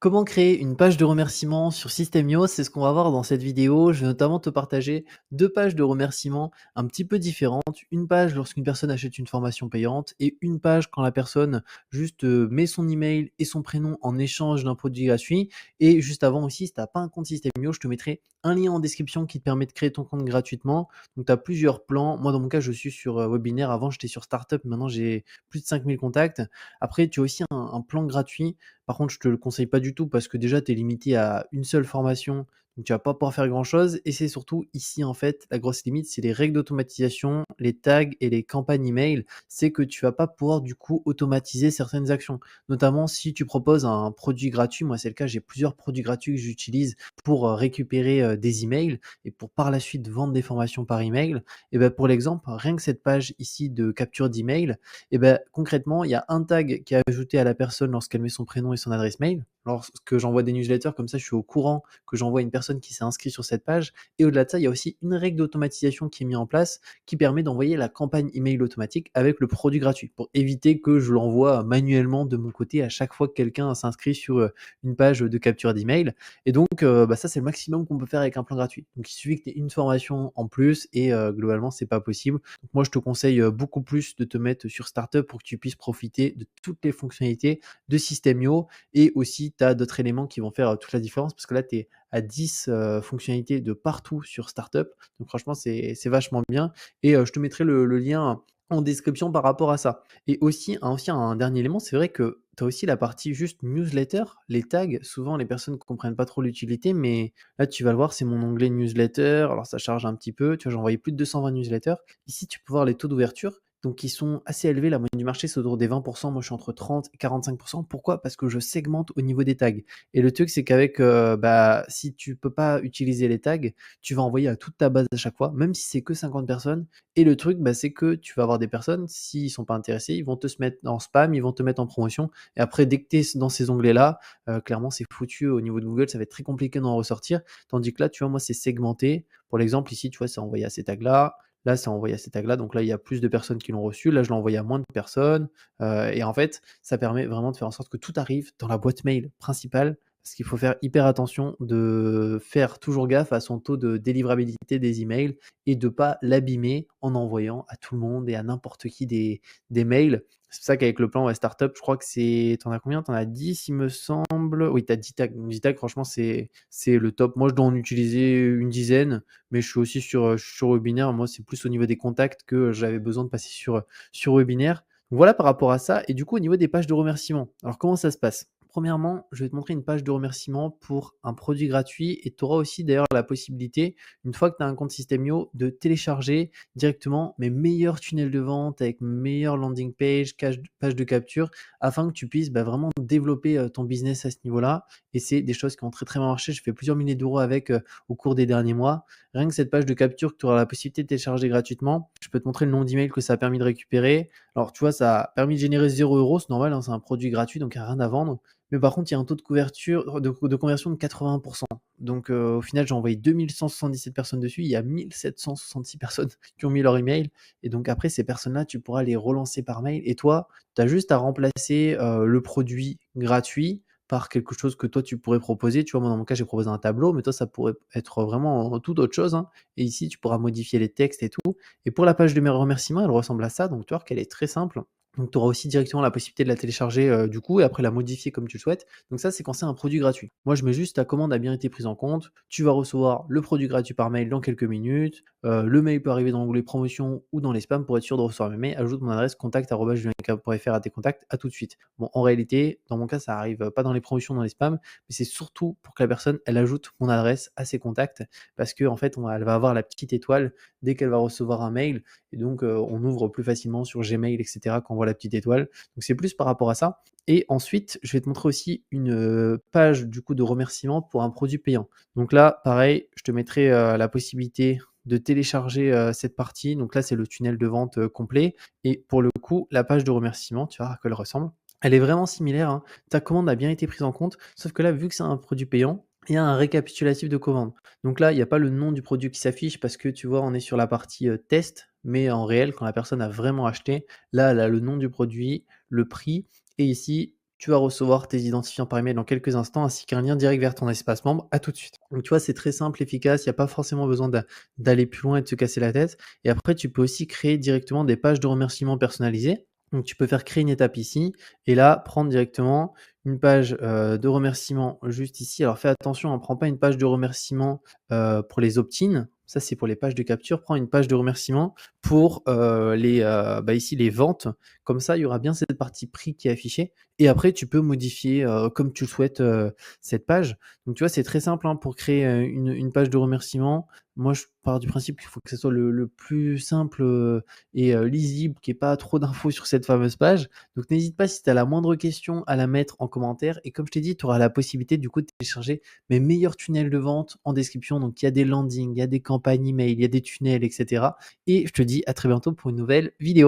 Comment créer une page de remerciement sur System.io? C'est ce qu'on va voir dans cette vidéo. Je vais notamment te partager 2 pages de remerciements un petit peu différentes. Une page lorsqu'une personne achète une formation payante et une page quand la personne juste, met son email et son prénom en échange d'un produit gratuit. Et juste avant aussi, si tu as pas un compte System.io, je te mettrai un lien en description qui te permet de créer ton compte gratuitement. Donc tu as plusieurs plans. Moi, dans mon cas, je suis sur, Webinaire. Avant, j'étais sur Startup. Maintenant, j'ai plus de 5 000 contacts. Après, tu as aussi un plan gratuit. Par contre, je te le conseille pas du tout parce que déjà, tu es limité à une seule formation, donc tu vas pas pouvoir faire grand-chose et c'est surtout ici, en fait, la grosse limite, c'est les règles d'automatisation, les tags et les campagnes email. C'est que tu vas pas pouvoir, du coup, automatiser certaines actions. Notamment si tu proposes un produit gratuit, moi, c'est le cas, j'ai plusieurs produits gratuits que j'utilise pour, récupérer, des emails et pour par la suite vendre des formations par email. Et ben pour l'exemple, rien que cette page ici de capture d'email, et ben concrètement, il y a un tag qui est ajouté à la personne lorsqu'elle met son prénom et son adresse mail. Lorsque j'envoie des newsletters, comme ça, je suis au courant que j'envoie une personne qui s'est inscrite sur cette page. Et au-delà de ça, il y a aussi une règle d'automatisation qui est mise en place qui permet d'envoyer la campagne email automatique avec le produit gratuit pour éviter que je l'envoie manuellement de mon côté à chaque fois que quelqu'un s'inscrit sur une page de capture d'email. Et donc, bah, ça, c'est le maximum qu'on peut faire avec un plan gratuit. Donc, il suffit que tu aies une formation en plus et globalement, c'est pas possible. Donc moi, je te conseille beaucoup plus de te mettre sur Startup pour que tu puisses profiter de toutes les fonctionnalités de System.io et aussi tu as d'autres éléments qui vont faire toute la différence parce que là, tu es à 10 fonctionnalités de partout sur Startup. Donc franchement, c'est vachement bien et je te mettrai le lien en description par rapport à ça. Et aussi un dernier élément, c'est vrai que tu as aussi la partie juste newsletter, les tags. Souvent, les personnes ne comprennent pas trop l'utilité, mais là, tu vas le voir, c'est mon onglet newsletter. Alors, ça charge un petit peu. Tu vois, j'ai envoyé plus de 220 newsletters. Ici, tu peux voir les taux d'ouverture. Donc, ils sont assez élevés. La moyenne du marché, c'est autour des 20%. Moi, je suis entre 30 et 45%. Pourquoi? Parce que je segmente au niveau des tags. Et le truc, c'est qu'avec, bah, si tu peux pas utiliser les tags, tu vas envoyer à toute ta base à chaque fois, même si c'est que 50 personnes. Et le truc, bah, c'est que tu vas avoir des personnes, s'ils sont pas intéressés, ils vont te se mettre en spam, ils vont te mettre en promotion. Et après, dès que tu es dans ces onglets-là, clairement, c'est foutu au niveau de Google. Ça va être très compliqué d'en ressortir. Tandis que là, tu vois, moi, c'est segmenté. Pour l'exemple, ici, tu vois, c'est envoyé à ces tags-là. Là, c'est envoyé à ces tags-là. Donc là, il y a plus de personnes qui l'ont reçu. Là, je l'ai envoyé à moins de personnes. Et en fait, ça permet vraiment de faire en sorte que tout arrive dans la boîte mail principale. Parce qu'il faut faire hyper attention de faire toujours gaffe à son taux de délivrabilité des emails et de pas l'abîmer en envoyant à tout le monde et à n'importe qui des mails. C'est pour ça qu'avec le plan ouais, Startup, je crois que c'est. T'en as combien? T'en as 10, il me semble. Oui, t'as 10 tags. Donc 10 tags, franchement, c'est le top. Moi, je dois en utiliser une dizaine, mais je suis aussi sur Webinaire. Moi, c'est plus au niveau des contacts que j'avais besoin de passer sur Webinaire. Donc voilà par rapport à ça. Et du coup, au niveau des pages de remerciement, alors comment ça se passe? Premièrement, je vais te montrer une page de remerciement pour un produit gratuit et tu auras aussi d'ailleurs la possibilité, une fois que tu as un compte System.io, de télécharger directement mes meilleurs tunnels de vente avec mes meilleures landing pages, page de capture, afin que tu puisses bah, vraiment développer ton business à ce niveau-là. Et c'est des choses qui ont très très bien marché. J'ai fait plusieurs milliers d'euros avec au cours des derniers mois. Rien que cette page de capture que tu auras la possibilité de télécharger gratuitement, je peux te montrer le nom d'email que ça a permis de récupérer. Alors tu vois, ça a permis de générer 0 €, c'est normal, hein, c'est un produit gratuit, donc il n'y a rien à vendre. Mais par contre, il y a un taux de couverture de conversion de 80%. Donc au final, j'ai envoyé 2177 personnes dessus. Il y a 1766 personnes qui ont mis leur email. Et donc après, ces personnes-là, tu pourras les relancer par mail. Et toi, tu as juste à remplacer le produit gratuit par quelque chose que toi, tu pourrais proposer. Tu vois, moi, dans mon cas, j'ai proposé un tableau, mais toi, ça pourrait être vraiment tout autre chose, hein. Et ici, tu pourras modifier les textes et tout. Et pour la page de mes remerciements, elle ressemble à ça. Donc tu vois qu'elle est très simple. Donc tu auras aussi directement la possibilité de la télécharger, du coup et après la modifier comme tu le souhaites. Donc ça, c'est quand c'est un produit gratuit. Moi, je mets juste ta commande a bien été prise en compte. Tu vas recevoir le produit gratuit par mail dans quelques minutes. Le mail peut arriver dans l'onglet promotion ou dans les spams pour être sûr de recevoir mes mails. Ajoute mon adresse contact@julienca.fr à tes contacts, à tout de suite. Bon, en réalité, dans mon cas, ça arrive pas dans les promotions, dans les spams, mais c'est surtout pour que la personne, elle ajoute mon adresse à ses contacts parce qu'en fait, elle va avoir la petite étoile dès qu'elle va recevoir un mail et donc on ouvre plus facilement sur Gmail et cetera quand on voit la petite étoile. Donc c'est plus par rapport à ça et ensuite, je vais te montrer aussi une, page du coup de remerciement pour un produit payant. Donc là, pareil, je te mettrai, la possibilité de télécharger, cette partie. Donc là, c'est le tunnel de vente, complet et pour le coup, la page de remerciement, tu vois à quoi elle ressemble. Elle est vraiment similaire, hein. Ta commande a bien été prise en compte, sauf que là, vu que c'est un produit payant, il y a un récapitulatif de commande. Donc là, il n'y a pas le nom du produit qui s'affiche parce que tu vois, on est sur la partie test, mais en réel, quand la personne a vraiment acheté, là, elle a le nom du produit, le prix, et ici, Tu vas recevoir tes identifiants par email dans quelques instants ainsi qu'un lien direct vers ton espace membre. À tout de suite. Donc tu vois, c'est très simple, efficace, il y a pas forcément besoin d'aller plus loin et de se casser la tête et après tu peux aussi créer directement des pages de remerciements personnalisées. Donc tu peux faire créer une étape ici et là, prendre directement une page, de remerciements juste ici. Alors fais attention, hein, prends pas une page de remerciements, pour les opt-in, ça c'est pour les pages de capture. Prends une page de remerciements pour, ici les ventes. Comme ça, il y aura bien cette partie prix qui est affichée et après tu peux modifier, comme tu le souhaites, cette page. Donc tu vois, c'est très simple, hein, pour créer, une page de remerciements. Moi, je pars du principe qu'il faut que ce soit le plus simple, et lisible, qu'il y ait pas trop d'infos sur cette fameuse page. Donc n'hésite pas si tu as la moindre question à la mettre en commentaire et comme je t'ai dit, tu auras la possibilité du coup de télécharger mes meilleurs tunnels de vente en description. Donc il y a des landings, il y a des campagnes email, il y a des tunnels et cetera et je te dis à très bientôt pour une nouvelle vidéo.